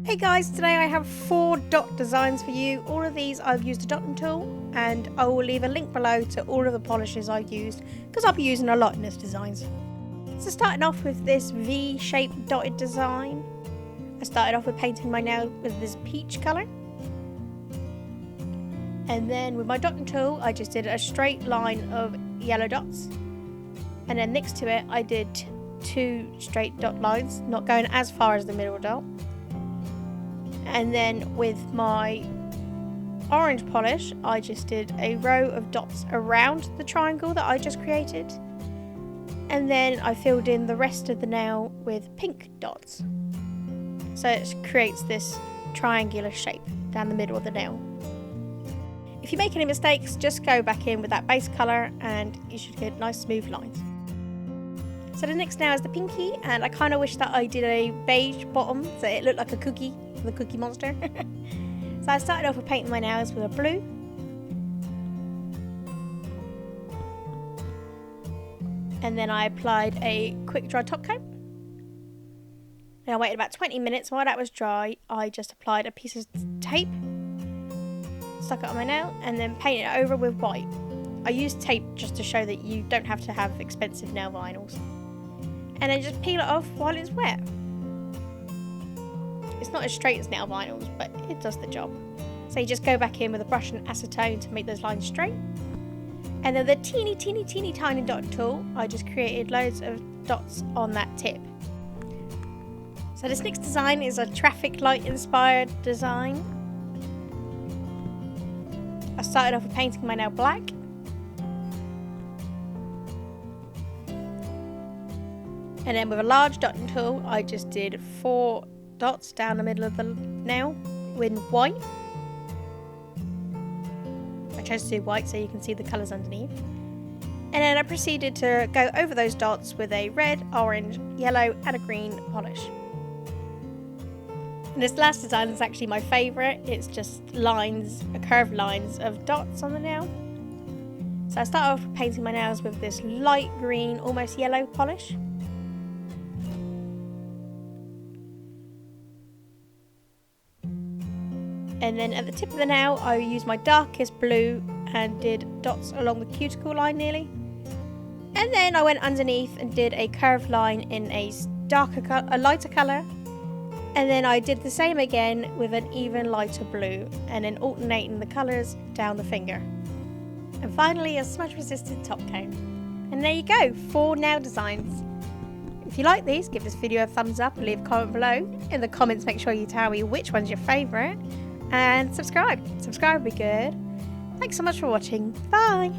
Hey guys, today I have 4 dot designs for you. All of these I've used a dotting tool, and I will leave a link below to all of the polishes I've used because I'll be using a lot in this designs. So starting off with this V-shaped dotted design, I started off with painting my nail with this peach colour. And then with my dotting tool I just did a straight line of yellow dots, and then next to it I did 2 straight dot lines, not going as far as the middle dot. And then with my orange polish I just did a row of dots around the triangle that I just created, and then I filled in the rest of the nail with pink dots, so it creates this triangular shape down the middle of the nail. If you make any mistakes, just go back in with that base colour and you should get nice smooth lines. So the next now is the pinky, and I kind of wish that I did a beige bottom so it looked like a cookie, the Cookie Monster. So I started off with painting my nails with a blue. And then I applied a quick dry top coat. And I waited about 20 minutes. While that was dry, I just applied a piece of tape, stuck it on my nail, and then painted it over with white. I used tape just to show that you don't have to have expensive nail vinyls. And then just peel it off while it's wet. It's not as straight as nail vinyls, but it does the job. So you just go back in with a brush and acetone to make those lines straight. And then the teeny tiny dot tool, I just created loads of dots on that tip. So this next design is a traffic light inspired design. I started off with painting my nail black. And then with a large dotting tool, I just did 4 dots down the middle of the nail with white. I chose to do white so you can see the colours underneath. And then I proceeded to go over those dots with a red, orange, yellow and a green polish. And this last design is actually my favourite. It's just lines, curved lines of dots on the nail. So I started off painting my nails with this light green, almost yellow polish. And then at the tip of the nail I used my darkest blue and did dots along the cuticle line nearly. And then I went underneath and did a curved line in a lighter colour. And then I did the same again with an even lighter blue, and then alternating the colours down the finger. And finally a smudge resistant top coat. And there you go, 4 nail designs. If you like these, give this video a thumbs up and leave a comment below. In the comments make sure you tell me which one's your favourite. And subscribe would be good. Thanks so much for watching. Bye.